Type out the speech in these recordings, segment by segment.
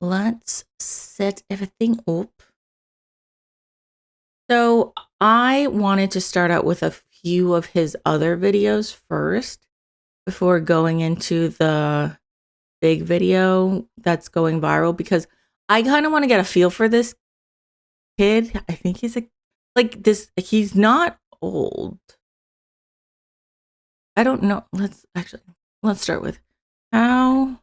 let's set everything up. So I wanted to start out with a few of his other videos first before going into the big video that's going viral, because I kind of want to get a feel for this kid. I think he's he's not old. I don't know. Let's start with, how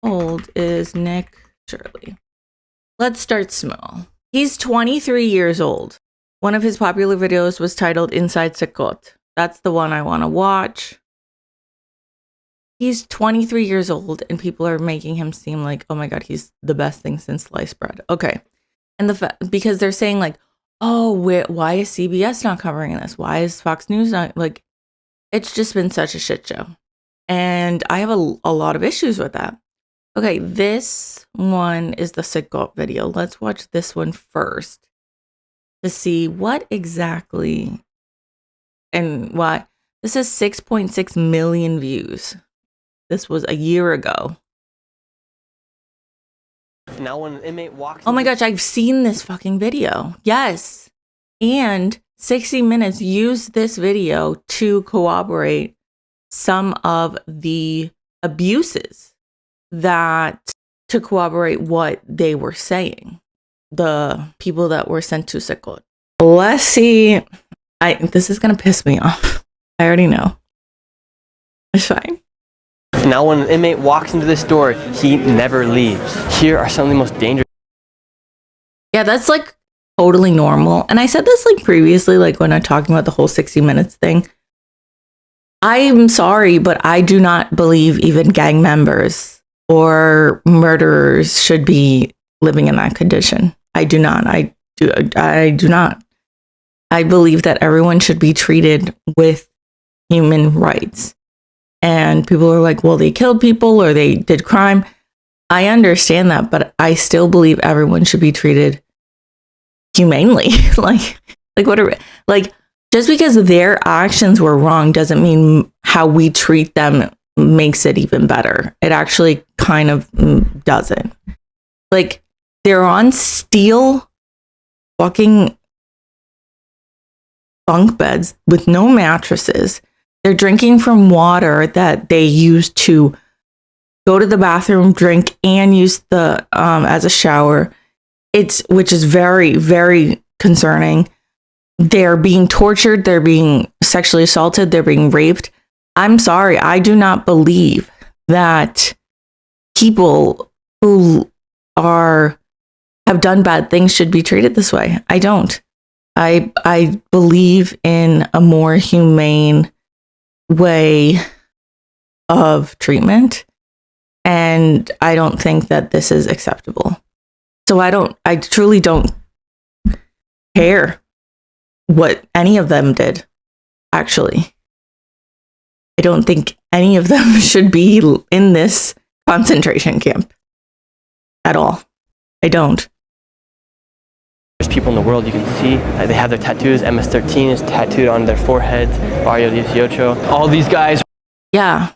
old is Nick Shirley? Let's start small. He's 23 years old. One of his popular videos was titled Inside Sekot. That's the one I want to watch. He's 23 years old and people are making him seem like, oh my God, he's the best thing since sliced bread. Okay. And because they're saying like, oh, why is CBS not covering this? Why is Fox News not, like, it's just been such a shit show. And I have a lot of issues with that. Okay, this one is the Sekot video. Let's watch this one first to see what exactly and why. This is 6.6 million views. This was a year ago. Now when an inmate walks... Oh my gosh, I've seen this fucking video. Yes. And 60 Minutes used this video to corroborate some of the abuses to corroborate what they were saying. The people that were sent to Sekot. Let's see. This is going to piss me off. I already know. It's fine. Now when an inmate walks into this door, he never leaves. Here are some of the most dangerous... Yeah, that's like totally normal. And I said this like previously, like when I'm talking about the whole 60 Minutes thing. I'm sorry, but I do not believe even gang members or murderers should be living in that condition. I do not. I do not. I believe that everyone should be treated with human rights. And people are like, well, they killed people or they did crime. I understand that, but I still believe everyone should be treated humanely. Just because their actions were wrong doesn't mean how we treat them makes it even better. It actually kind of doesn't. Like, they're on steel fucking bunk beds with no mattresses. They're drinking from water that they use to go to the bathroom, drink, and use the as a shower. Which is very, very concerning. They're being tortured. They're being sexually assaulted. They're being raped. I'm sorry. I do not believe that people who have done bad things should be treated this way. I don't. I believe in a more humane way of treatment, and I don't think that this is acceptable. So I truly don't care what any of them did. Actually, I don't think any of them should be in this concentration camp at all. I don't. There's people in the world you can see. They have their tattoos. MS-13 is tattooed on their foreheads. Barrio 18. All these guys. Yeah.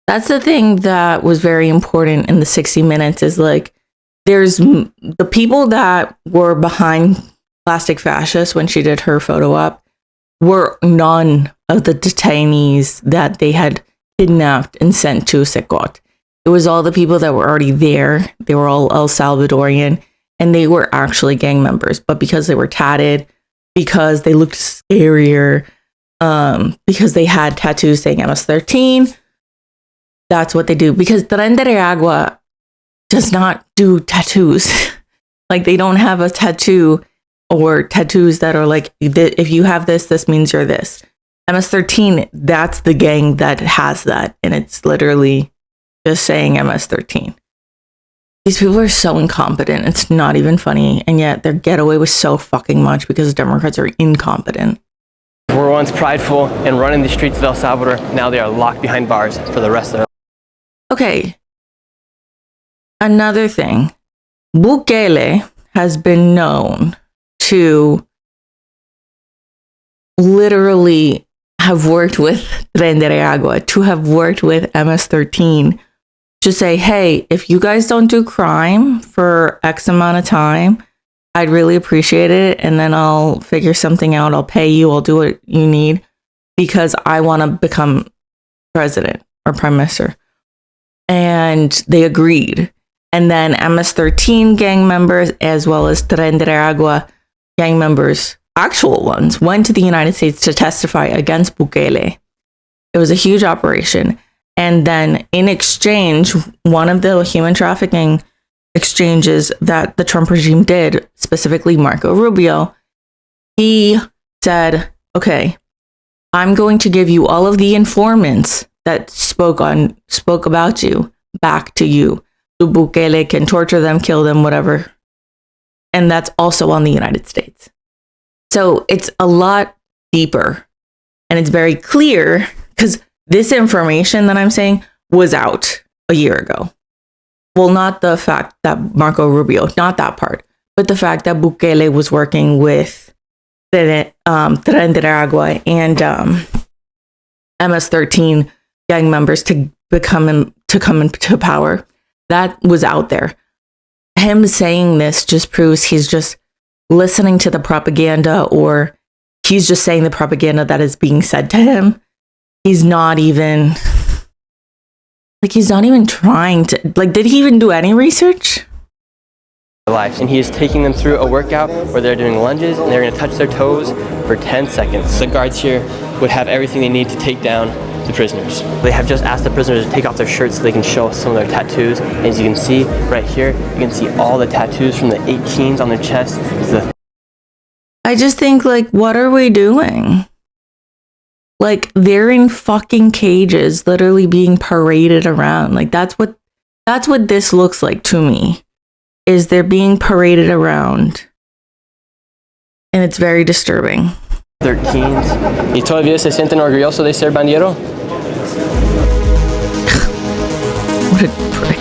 That's the thing that was very important in the 60 Minutes is like, there's the people that were behind Plastic Fascist when she did her photo op were none of the detainees that they had kidnapped and sent to Sekot. It was all the people that were already there. They were all El Salvadorian, and they were actually gang members. But because they were tatted, because they looked scarier, because they had tattoos saying MS-13, that's what they do. Because Tren de Agua does not do tattoos. Like, they don't have a tattoo or tattoos that are like, if you have this, this means you're this. MS-13, that's the gang that has that. And it's literally just saying MS-13. These people are so incompetent. It's not even funny. And yet they get away with so fucking much because Democrats are incompetent. Were once prideful and running the streets of El Salvador. Now they are locked behind bars for the rest of their life. Okay. Another thing. Bukele has been known to literally have worked with Tren de Agua, to have worked with MS-13 to say, hey, if you guys don't do crime for X amount of time, I'd really appreciate it. And then I'll figure something out. I'll pay you. I'll do what you need because I want to become president or prime minister. And they agreed. And then MS-13 gang members, as well as Tren de Aragua gang members, actual ones, went to the United States to testify against Bukele. It was a huge operation. And then in exchange, one of the human trafficking exchanges that the Trump regime did, specifically Marco Rubio, he said, okay, I'm going to give you all of the informants that spoke about you back to you. So Bukele can torture them, kill them, whatever. And that's also on the United States. So it's a lot deeper. And it's very clear because this information that I'm saying was out a year ago. Well, not the fact that Marco Rubio, not that part, but the fact that Bukele was working with Tren de Aragua and MS-13 gang members to come into power. That was out there. Him saying this just proves he's just listening to the propaganda, or he's just saying the propaganda that is being said to him. He's not even trying to, did he even do any research? Life, and he is taking them through a workout where they're doing lunges and they're going to touch their toes for 10 seconds. The guards here would have everything they need to take down the prisoners. They have just asked the prisoners to take off their shirts so they can show some of their tattoos. And as you can see right here, you can see all the tattoos from the 18s on their chest. I just think, what are we doing? They're in fucking cages, literally being paraded around. That's what this looks like to me, is they're being paraded around. And it's very disturbing. 13s. ¿Y todavía se sienten orgullosos de ser bandero? What a prick.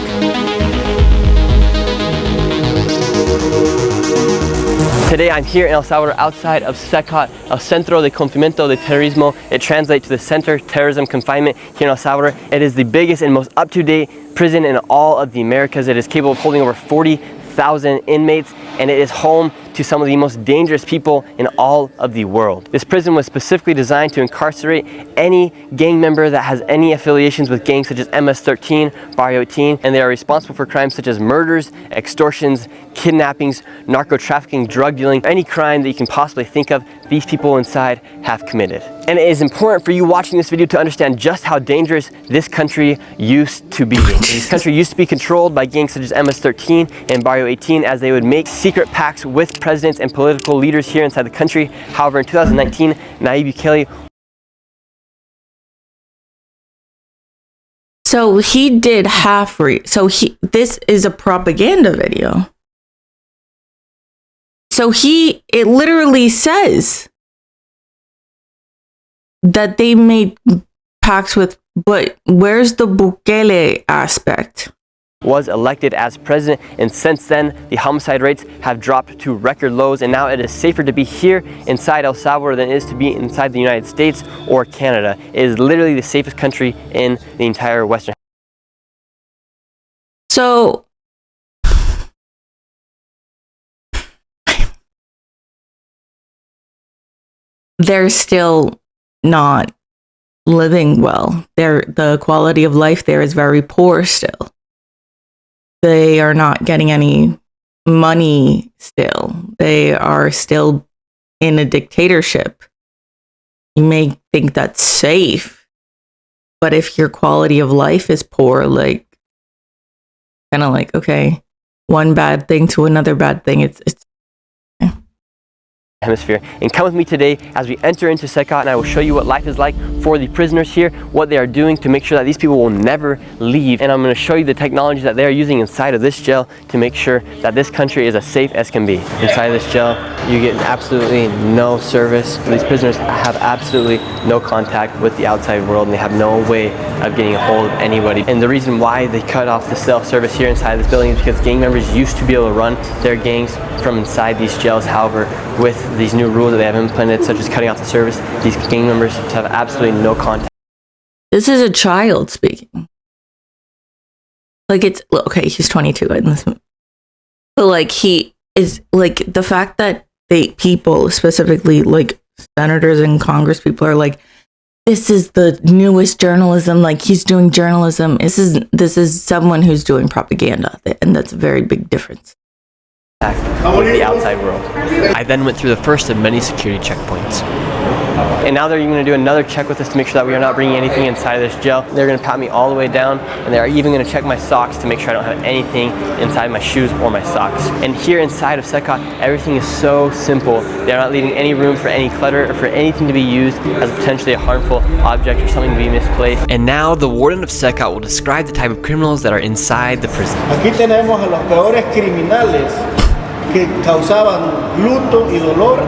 Today I'm here in El Salvador outside of CECOT, El Centro de Confinamiento de Terrorismo. It translates to the Center Terrorism Confinement here in El Salvador. It is the biggest and most up-to-date prison in all of the Americas. It is capable of holding over 40,000 inmates, and it is home to some of the most dangerous people in all of the world. This prison was specifically designed to incarcerate any gang member that has any affiliations with gangs such as MS-13, Barrio 18, and they are responsible for crimes such as murders, extortions, kidnappings, narco-trafficking, drug dealing, any crime that you can possibly think of, these people inside have committed. And it is important for you watching this video to understand just how dangerous this country used to be. This country used to be controlled by gangs such as MS-13 and Barrio 18, as they would make secret pacts with presidents and political leaders here inside the country. However, in 2019, Nayib Bukele. So he did this is a propaganda video. So it literally says that they made pacts with, but where's the Bukele aspect? Was elected as president, and since then the homicide rates have dropped to record lows, and now it is safer to be here inside El Salvador than it is to be inside the United States or Canada. It is literally the safest country in the entire Western. So they're still not living well. The quality of life there is very poor still. They are not getting any money still. They are still in a dictatorship. You may think that's safe, but if your quality of life is poor, okay, one bad thing to another bad thing, it's hemisphere. And come with me today as we enter into CECOT, and I will show you what life is like for the prisoners here, what they are doing to make sure that these people will never leave. And I'm going to show you the technology that they are using inside of this jail to make sure that this country is as safe as can be. Inside of this jail, you get absolutely no service. These prisoners have absolutely no contact with the outside world, and they have no way of getting a hold of anybody. And the reason why they cut off the self-service here inside this building is because gang members used to be able to run their gangs from inside these jails. However, with these new rules that they have implemented, such as cutting off the service, these gang members have absolutely no contact. This is a child speaking. Like, it's okay, he's 22 in this, but like, he is like, the fact that people, specifically like senators and Congress people, are like, this is the newest journalism, like he's doing journalism. This is someone who's doing propaganda, and that's a very big difference. With the outside world. I then went through the first of many security checkpoints. And now they're going to do another check with us to make sure that we are not bringing anything inside of this jail. They're going to pat me all the way down, and they're even going to check my socks to make sure I don't have anything inside my shoes or my socks. And here inside of Secot, everything is so simple. They're not leaving any room for any clutter or for anything to be used as potentially a harmful object or something to be misplaced. And now the warden of Secot will describe the type of criminals that are inside the prison. Aquí tenemos a los peores criminales que causaban luto y dolor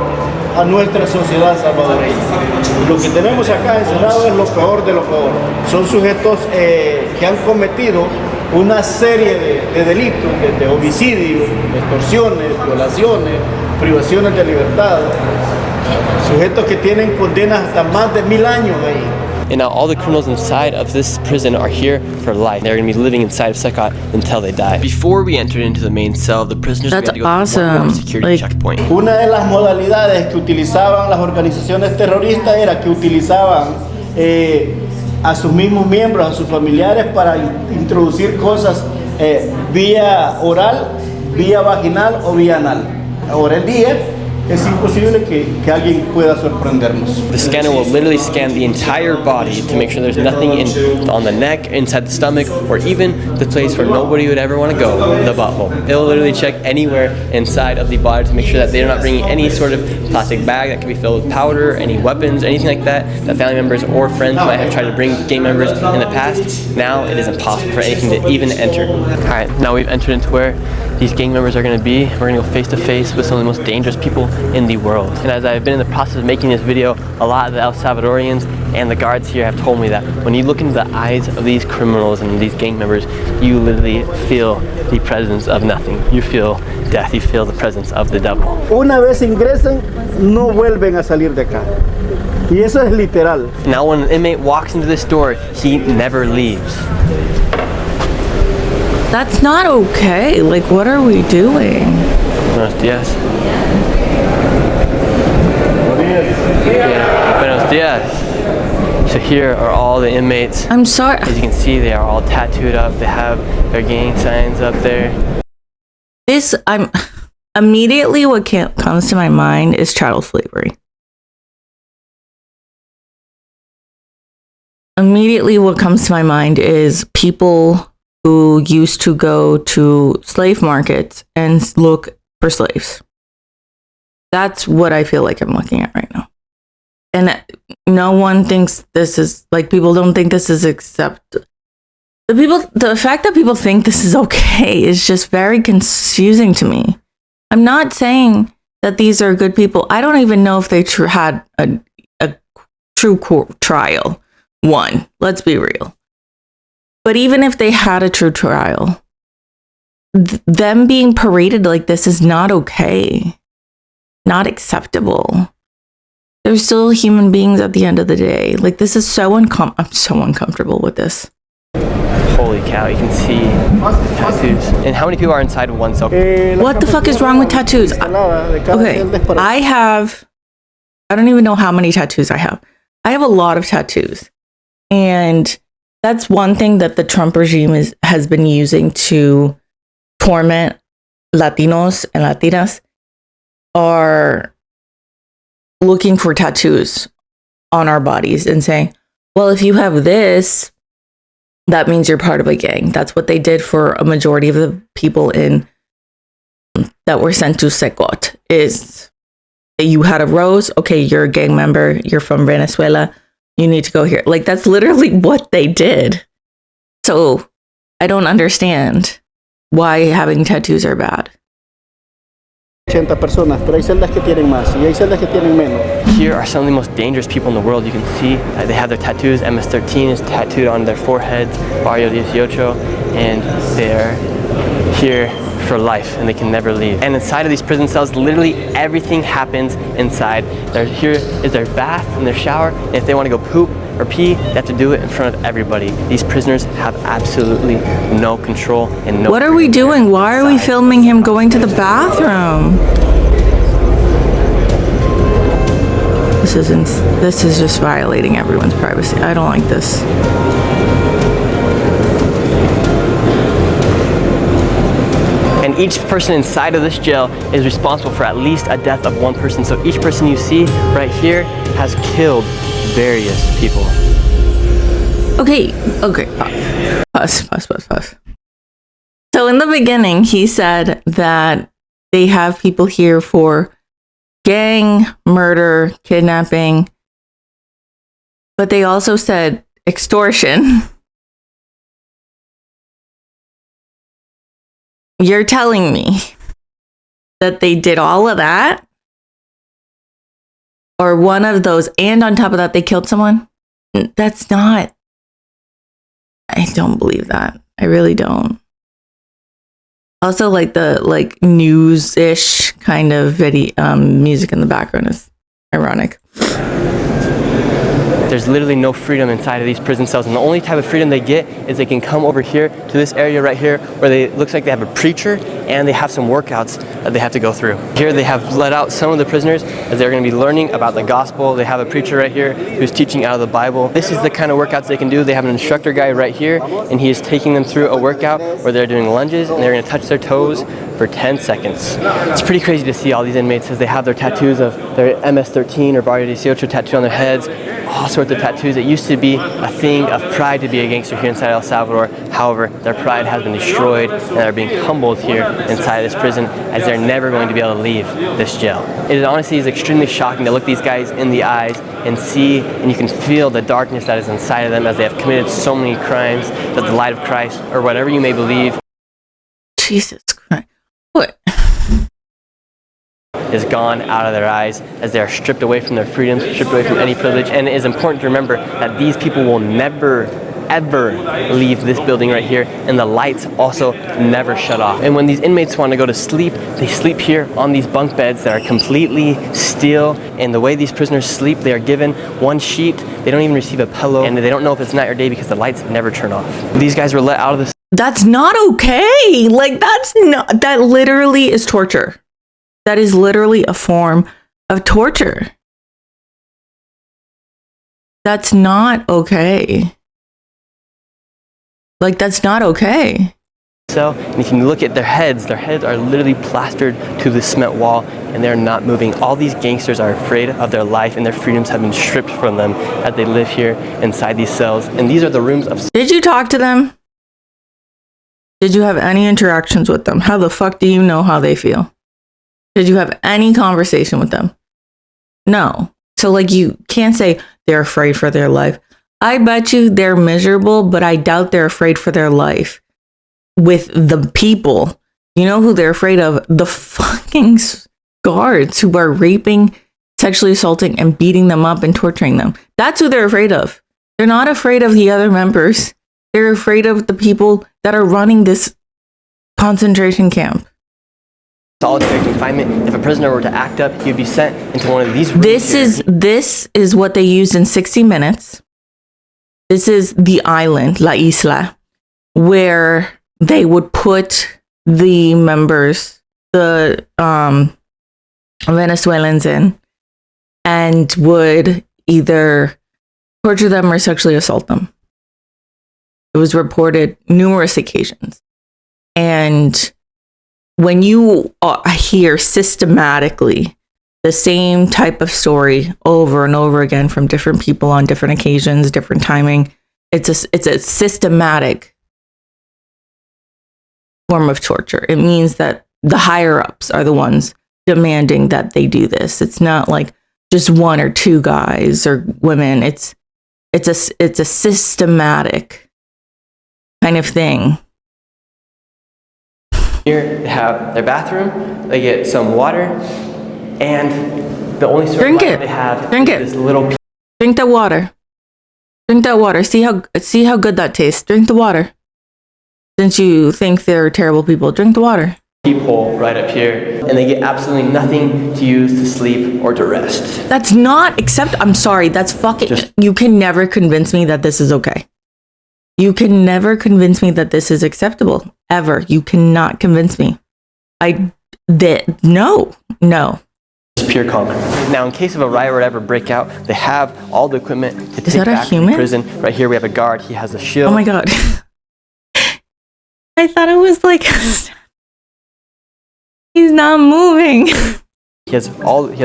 a nuestra sociedad salvadoreña. Lo que tenemos acá encerrado es lo peor de lo peor. Son sujetos que han cometido una serie de delitos, de homicidios, extorsiones, violaciones, privaciones de libertad. Sujetos que tienen condenas hasta más de 1000 años ahí. And now all the criminals inside of this prison are here for life. They're going to be living inside of Secot until they die. Before we entered into the main cell, the prisoners had to go through one more security checkpoint. Una de las modalidades que utilizaban las organizaciones terroristas era que utilizaban a sus mismos miembros, a sus familiares, para introducir cosas vía oral, vía vaginal o vía anal. Ahora en día es imposible que alguien pueda sorprendernos. The scanner will literally scan the entire body to make sure there's nothing on the neck, inside the stomach, or even the place where nobody would ever want to go, the butthole. It will literally check anywhere inside of the body to make sure that they're not bringing any sort of plastic bag that could be filled with powder, any weapons, anything like that family members or friends might have tried to bring gang members in the past. Now it is impossible for anything to even enter. Alright, now we've entered into where these gang members are going to be. We're going to go face to face with some of the most dangerous people in the world. And as I've been in the process of making this video, a lot of the El Salvadorians and the guards here have told me that when you look into the eyes of these criminals and these gang members, you literally feel the presence of nothing. You feel death. You feel the presence of the devil. Una vez ingresan, no vuelven a salir de acá. Y eso es literal. Now when an inmate walks into this door, he never leaves. That's not okay. Like, what are we doing? Buenos dias. Yeah, buenos dias. So here are all the inmates. I'm sorry. As you can see, they are all tattooed up. They have their gang signs up there. I'm immediately what comes to my mind is chattel slavery. Immediately what comes to my mind is people who used to go to slave markets and look for slaves. That's what I feel like I'm looking at right now. And no one thinks this is, like, people don't think this is the fact that people think this is okay is just very confusing to me. I'm not saying that these are good people. I don't even know if they had a true trial. One, let's be real. But even if they had a true trial, them being paraded like this is not okay. Not acceptable. They're still human beings at the end of the day. Like, this is I'm so uncomfortable with this. Holy cow, you can see tattoos. And how many people are inside of one cell? What the fuck is wrong with tattoos? Okay, I don't even know how many tattoos I have. I have a lot of tattoos. And that's one thing that the Trump regime has been using to torment Latinos and Latinas, are looking for tattoos on our bodies and saying, well, if you have this, that means you're part of a gang. That's what they did for a majority of the people that were sent to Secot, is you had a rose, okay, you're a gang member, you're from Venezuela, you need to go here. Like, that's literally what they did. So I don't understand why having tattoos are bad. 80 personas, pero hay celdas que tienen más y hay celdas que tienen menos. Here are some of the most dangerous people in the world. You can see that they have their tattoos. MS-13 is tattooed on their foreheads, Barrio 18, and they're here for life and they can never leave. And inside of these prison cells, literally everything happens inside. Here is their bath and their shower. And if they want to go poop, or pee, they have to do it in front of everybody. These prisoners have absolutely no control and no. What are we doing? Why are we filming him going to the bathroom? This is just violating everyone's privacy. I don't like this. And each person inside of this jail is responsible for at least a death of one person. So each person you see right here has killed various people. Okay, pause. So in the beginning, he said that they have people here for gang, murder, kidnapping, but they also said extortion. You're telling me that they did all of that? Or one of those, and on top of that, they killed someone? That's not... I don't believe that. I really don't. Also, like the news-ish kind of video music in the background is ironic. There's literally no freedom inside of these prison cells, and the only type of freedom they get is they can come over here to this area right here where it looks like they have a preacher and they have some workouts that they have to go through. Here they have let out some of the prisoners as they're going to be learning about the gospel. They have a preacher right here who's teaching out of the Bible. This is the kind of workouts they can do. They have an instructor guy right here, and he is taking them through a workout where they're doing lunges and they're going to touch their toes for 10 seconds. It's pretty crazy to see all these inmates as they have their tattoos of their MS-13 or Barrio 18 tattoo on their heads, all sorts of tattoos. It used to be a thing of pride to be a gangster here inside El Salvador. However, their pride has been destroyed and they're being humbled here inside this prison as they're never going to be able to leave this jail. It honestly is extremely shocking to look these guys in the eyes and see, and you can feel the darkness that is inside of them as they have committed so many crimes that the light of Christ, or whatever you may believe, Jesus Christ. What? is gone out of their eyes as they are stripped away from their freedoms, stripped away from any privilege. And it is important to remember that these people will never, ever leave this building right here, and the lights also never shut off. And when these inmates want to go to sleep, they sleep here on these bunk beds that are completely still. And the way these prisoners sleep, they are given one sheet. They don't even receive a pillow, and they don't know if it's night or day because the lights never turn off. These guys were let out of this. That's not okay. Like, that literally is torture. That is literally a form of torture. That's not okay. Like, that's not okay. So, and you can look at their heads are literally plastered to the cement wall, and they're not moving. All these gangsters are afraid of their life, and their freedoms have been stripped from them as they live here inside these cells. And these are the rooms of... Did you talk to them? Did you have any interactions with them? How the fuck do you know how they feel? Did you have any conversation with them? No. So, like, you can't say they're afraid for their life. I bet you they're miserable, but I doubt they're afraid for their life with the people. You know who they're afraid of? The fucking guards who are raping, sexually assaulting, and beating them up and torturing them. That's who they're afraid of. They're not afraid of the other members. They're afraid of the people that are running this concentration camp. Solitary confinement. If a prisoner were to act up, he'd be sent into one of these rooms. This is what they used in 60 Minutes. This is the island, La Isla, where they would put the members, the Venezuelans in, and would either torture them or sexually assault them. It was reported numerous occasions. And when you hear systematically the same type of story over and over again from different people on different occasions, different timing, it's a systematic form of torture. It means that the higher ups are the ones demanding that they do this. It's not like just one or two guys or women. It's a systematic kind of thing. Here they have their bathroom, they get some water, and the only sort of water they have is this little... Drink that water. Drink that water. See how good that tastes. Drink the water. Since you think they're terrible people, drink the water. peephole right up here, and they get absolutely nothing to use to sleep or to rest. That's not I'm sorry, that's fucking, you can never convince me that this is okay. You can never convince me that this is acceptable, ever. You cannot convince me. No. It's pure concrete. Now, in case of a riot or whatever break out, they have all the equipment to Is take that a back to the human? prison. Right here, we have a guard. He has a shield. Oh my God. I thought it was like, he's not moving. He has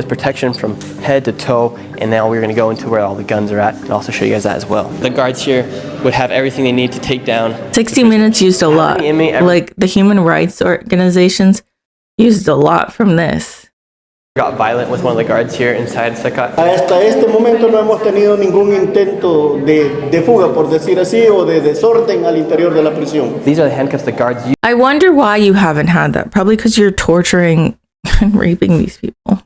protection from head to toe, and now we're going to go into where all the guns are at and also show you guys that as well. The guards here would have everything they need to take down. 60 Minutes used a lot. Like the human rights organizations used a lot from this. Got violent with one of the guards here inside Secot. Hasta este momento no hemos tenido ningún intento de fuga, por decir así, o de desorden al interior de la prisión. These are the handcuffs the guards use. I wonder why you haven't had that. Probably because you're torturing and raping these people.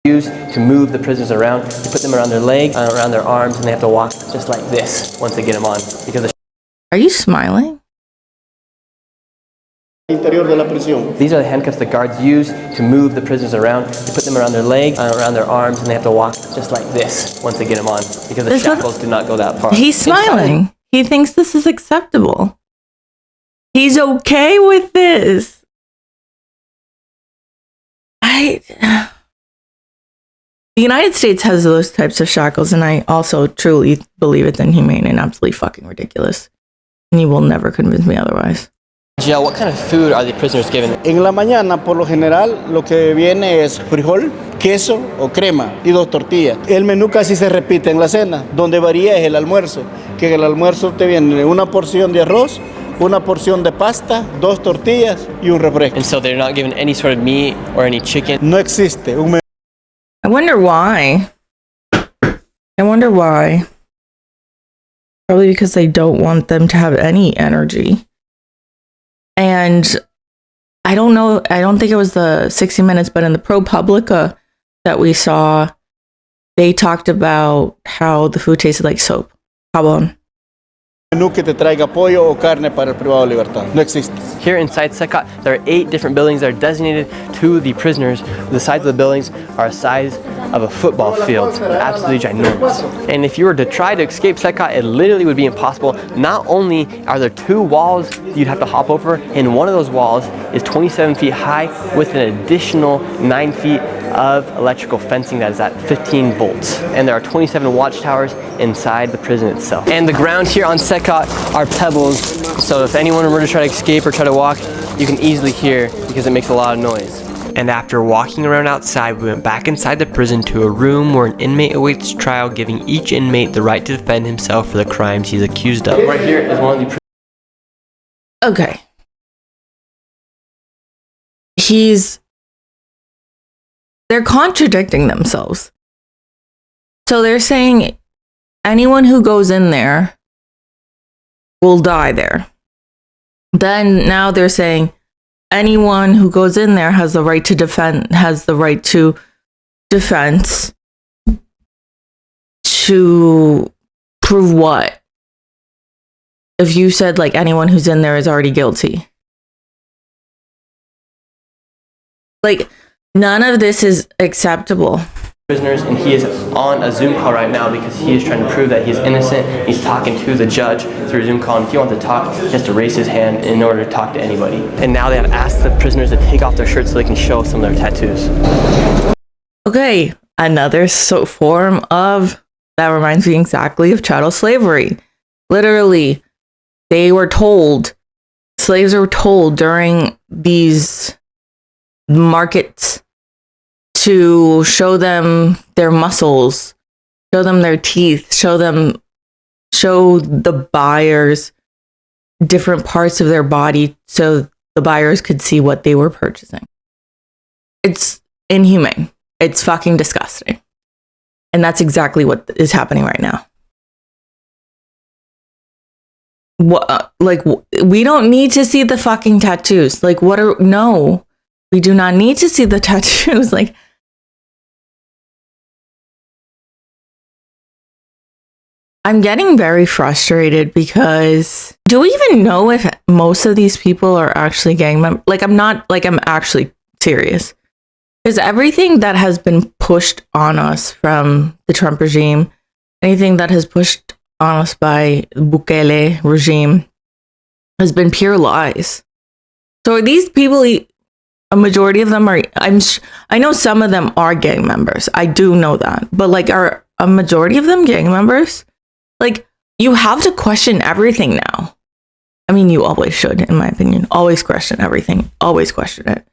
Use to move the prisoners around. You put them around their legs, around their arms, and they have to walk just like this once they get them on. Because are you smiling? Interior de la prisión. These are the handcuffs the guards use to move the prisoners around. You put them around their legs, around their arms, and they have to walk just like this once they get them on. Because the shackles do not go that far. He's smiling. He thinks this is acceptable. He's okay with this. The United States has those types of shackles, and I also truly believe it's inhumane and absolutely fucking ridiculous. And you will never convince me otherwise. Jill, what kind of food are the prisoners given? En la mañana, por lo general, lo que viene es frijol, queso o crema y 2 tortillas. El menú casi se repite en la cena. Donde varía es el almuerzo, que el almuerzo te viene una porción de arroz, una porción de pasta, 2 tortillas y un refresco. And so they're not given any sort of meat or any chicken? No existe un menú. I wonder why. Probably because they don't want them to have any energy. And I don't know, I don't think it was the 60 Minutes, but in the ProPublica that we saw, they talked about how the food tasted like soap. Jabón. Menú que te traiga pollo o carne para el privado de libertad. No existe. Here inside Secot, there are 8 different buildings that are designated to the prisoners. The sides of the buildings are the size of a football field. Absolutely ginormous. And if you were to try to escape Secot, it literally would be impossible. Not only are there 2 walls you'd have to hop over, and one of those walls is 27 feet high with an additional 9 feet of electrical fencing that is at 15 volts. And there are 27 watchtowers inside the prison itself. And the ground here on Secot are pebbles, so if anyone were to try to escape or try to walk, you can easily hear because it makes a lot of noise. And after walking around outside, we went back inside the prison to a room where an inmate awaits trial, giving each inmate the right to defend himself for the crimes he's accused of. Right here is one of the Okay. They're contradicting themselves. So they're saying anyone who goes in there will die there. Then now they're saying anyone who goes in there has the right to defense to prove what? If you said like anyone who's in there is already guilty. Like, none of this is acceptable. Prisoners, and he is on a Zoom call right now because he is trying to prove that he's innocent. He's talking to the judge through a Zoom call, and if he wants to talk, he has to raise his hand in order to talk to anybody. And now they have asked the prisoners to take off their shirts so they can show some of their tattoos. Okay, another form of, that reminds me exactly of chattel slavery. Literally, slaves were told during these markets to show them their muscles, show them their teeth, show the buyers different parts of their body so the buyers could see what they were purchasing. It's inhumane. It's fucking disgusting. And that's exactly what is happening right now. We don't need to see the fucking tattoos. No, we do not need to see the tattoos. I'm getting very frustrated because Do we even know if most of these people are actually gang members? Like, I'm actually serious. Because everything that has been pushed on us from the Trump regime, anything that has pushed on us by Bukele regime has been pure lies. So are these people, a majority of them are, I know some of them are gang members. I do know that. But like, are a majority of them gang members? Like, you have to question everything now. I mean, you always should, in my opinion. Always question everything. Always question it.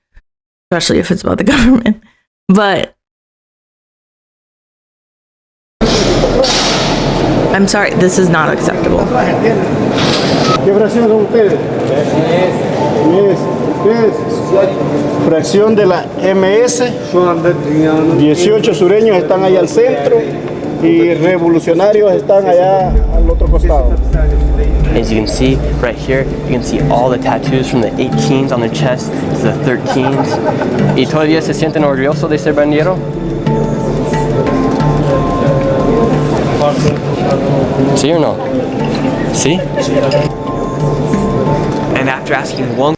Especially if it's about the government. But I'm sorry, this is not acceptable. ¿Qué fracción son ustedes? Fracción de la MS. 18 sureños están allá al centro y revolucionarios están allá al otro costado. As you can see right here, you can see all the tattoos from the 18s on their chest to the 13s. ¿Y todavía se sienten orgullosos de ser bandero? ¿Sí o no? ¿Sí? And after asking one,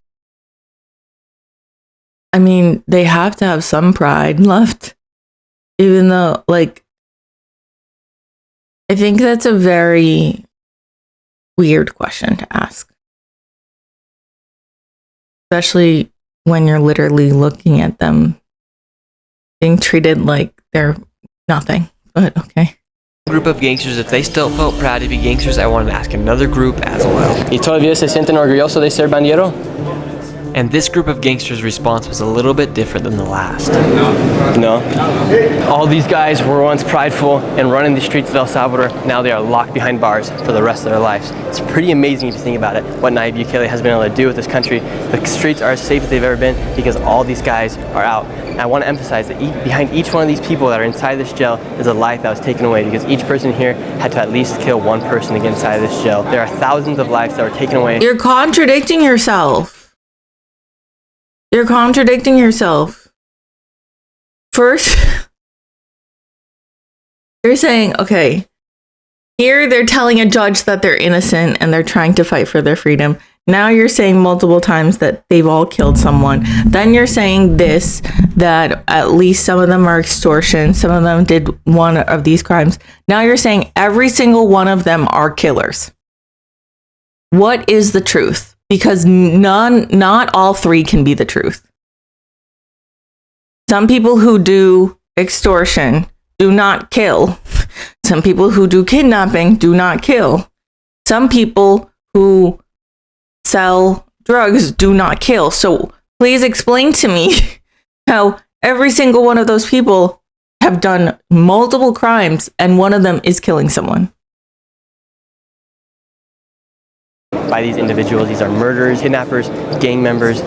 I mean, they have to have some pride left. Even though, like, I think that's a very weird question to ask. Especially when you're literally looking at them being treated like they're nothing. But okay. group of gangsters, if they still felt proud to be gangsters, I wanted to ask another group as well. ¿Y todavía se sienten orgullosos de ser bandero? And this group of gangsters' response was a little bit different than the last. No. All these guys were once prideful and running the streets of El Salvador. Now they are locked behind bars for the rest of their lives. It's pretty amazing to think about it, what Nayib Bukele has been able to do with this country. The streets are as safe as they've ever been because all these guys are out. And I want to emphasize that behind each one of these people that are inside this jail is a life that was taken away because each person here had to at least kill one person to get inside this jail. There are thousands of lives that were taken away. You're contradicting yourself. You're contradicting yourself. First, you're saying, okay, here they're telling a judge that they're innocent and they're trying to fight for their freedom. Now you're saying multiple times that they've all killed someone. Then you're saying this, that at least some of them are extortion. Some of them did one of these crimes. Now you're saying every single one of them are killers. What is the truth? Because not all three can be the truth. Some people who do extortion do not kill. Some people who do kidnapping do not kill. Some people who sell drugs do not kill. So please explain to me how every single one of those people have done multiple crimes and one of them is killing someone. By these individuals. These are murderers, kidnappers, gang members,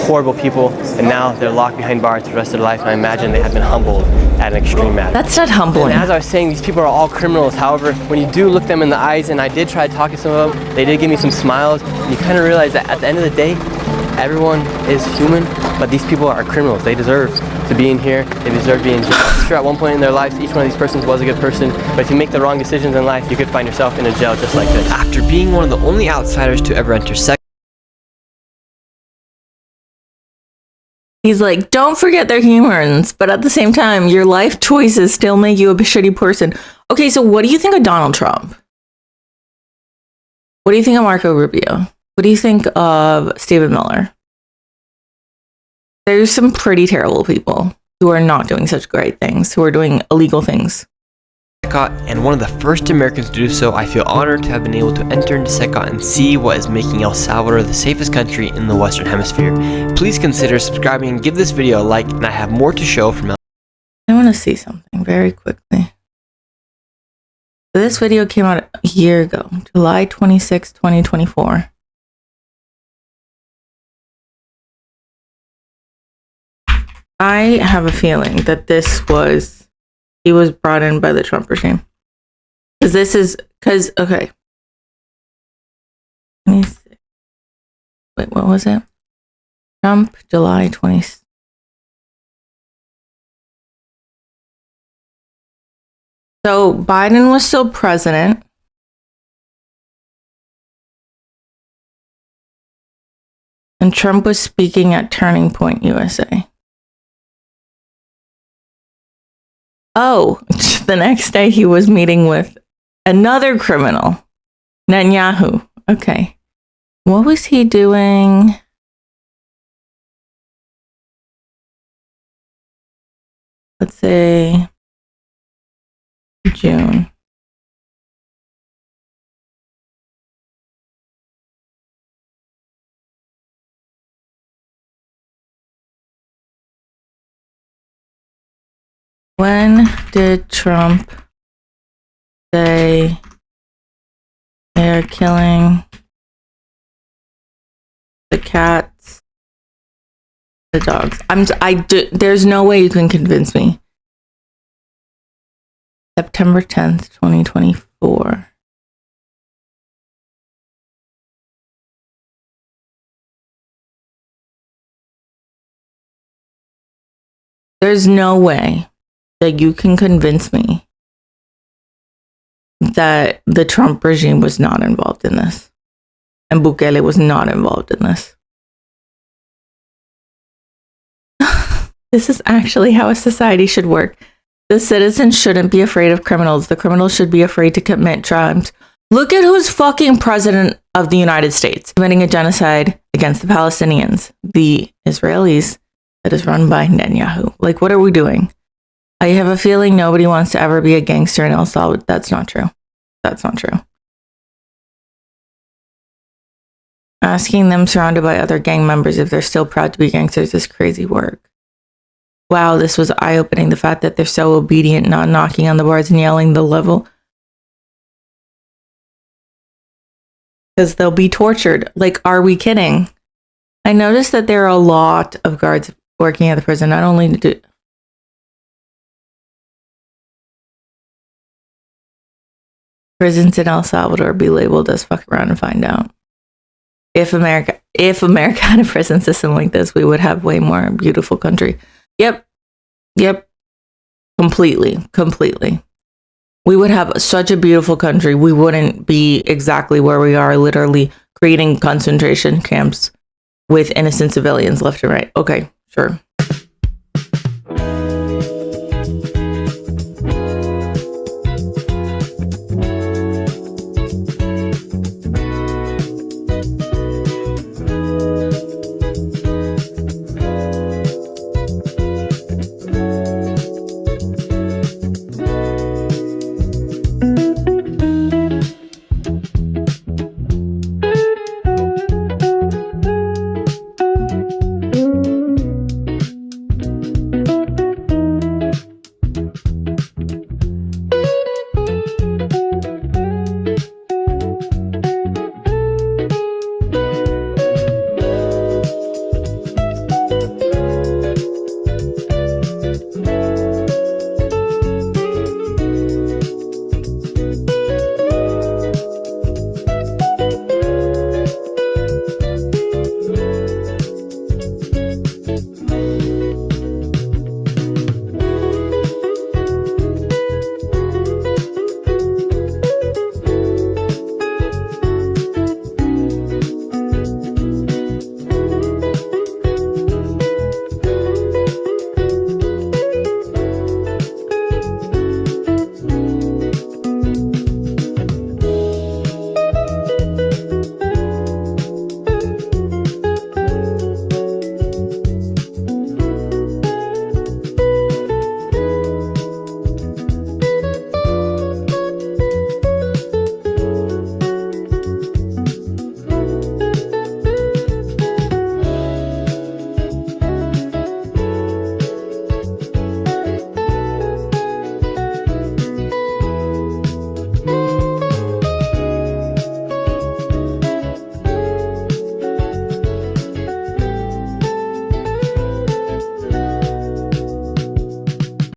horrible people, and now they're locked behind bars for the rest of their life, and I imagine they have been humbled at an extreme manner. That's not humbling. And as I was saying, these people are all criminals. However, when you do look them in the eyes, and I did try to talk to some of them, they did give me some smiles, and you kind of realize that at the end of the day, everyone is human, but these people are criminals. They deserve to be in here. They deserve to be in jail. I'm sure at one point in their lives, each one of these persons was a good person, but if you make the wrong decisions in life, you could find yourself in a jail just like this. After being one of the only outsiders to ever enter He's like, don't forget they're humans, but at the same time, your life choices still make you a shitty person. Okay, so what do you think of Donald Trump? What do you think of Marco Rubio? What do you think of Stephen Miller? There's some pretty terrible people who are not doing such great things, who are doing illegal things. And one of the first Americans to do so, I feel honored to have been able to enter into SECOT and see what is making El Salvador the safest country in the Western Hemisphere. Please consider subscribing and give this video a like, and I have more to show from El I want to see something very quickly. This video came out a year ago, July 26, 2024. I have a feeling that he was brought in by the Trump regime. Okay. Let me see. Wait, what was it? Trump, July 20. So Biden was still president. And Trump was speaking at Turning Point USA. Oh, the next day he was meeting with another criminal, Netanyahu. Okay. What was he doing? Let's say June. When did Trump say they're killing the cats, the dogs? There's no way you can convince me. September 10th, 2024. There's no way that you can convince me that the Trump regime was not involved in this and Bukele was not involved in this. This is actually how a society should work. The citizens shouldn't be afraid of criminals. The criminals should be afraid to commit crimes. Look at who's fucking president of the United States, committing a genocide against the Palestinians, the Israelis, that is run by Netanyahu. Like, what are we doing? I have a feeling nobody wants to ever be a gangster in El Salvador. That's not true. That's not true. Asking them surrounded by other gang members if they're still proud to be gangsters is crazy work. Wow, this was eye-opening. The fact that they're so obedient, not knocking on the bars and yelling the level. Because they'll be tortured. Like, are we kidding? I noticed that there are a lot of guards working at the prison, not only to do... Prisons in El Salvador be labeled as fuck around and find out. If America had a prison system like this, we would have way more beautiful country. Yep. Completely. We would have such a beautiful country. We wouldn't be exactly where we are, literally creating concentration camps with innocent civilians left and right. Okay, sure.